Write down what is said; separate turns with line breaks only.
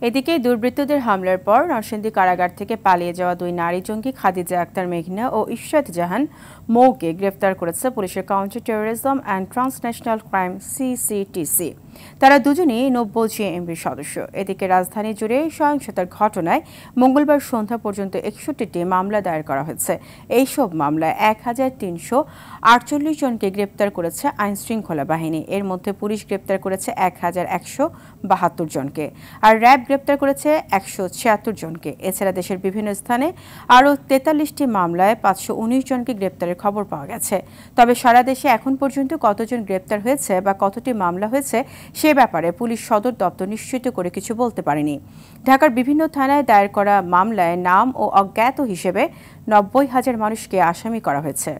এদিকে দুর্বৃত্তদের হামলার পর নরসিংদী কারাগার থেকে পালিয়ে যাওয়া দুই নারী জঙ্গি খাদিজা আক্তার মেঘনা ও ইশরাত জাহান মৌকে গ্রেফতার করেছে পুলিশের counter terrorism and transnational crime CCTC. তারা দুজনেই 90 জেএমবির সদস্য। এদিকে রাজধানী জুড়ে সহিংসতার ঘটনায় মঙ্গলবার সন্ধ্যা পর্যন্ত 61টি মামলা দায়ের করা হয়েছে। এইসব মামলায় 1348 জনকে গ্রেপ্তার করেছে আইনশৃঙ্খলা বাহিনী। এর মধ্যে পুলিশ গ্রেপ্তার করেছে 1172 জনকে, আর র্যাব গ্রেপ্তার করেছে 176 জনকে। এছাড়া দেশের বিভিন্ন স্থানে আরও 43টি মামলায় 519 জনকে গ্রেপ্তারের খবর পাওয়া গেছে। তবে সারা দেশে এখন পর্যন্ত কতজন গ্রেপ্তার হয়েছে বা কতটি মামলা হয়েছে সে ব্যাপারে পুলিশ সদর দপ্তর নিশ্চিত করে কিছু বলতে পারেনি। ঢাকার বিভিন্ন থানায় দায়ের করা মামলায় নাম ও অজ্ঞাত হিসেবে 90,000 মানুষকে আসামি করা হয়েছে।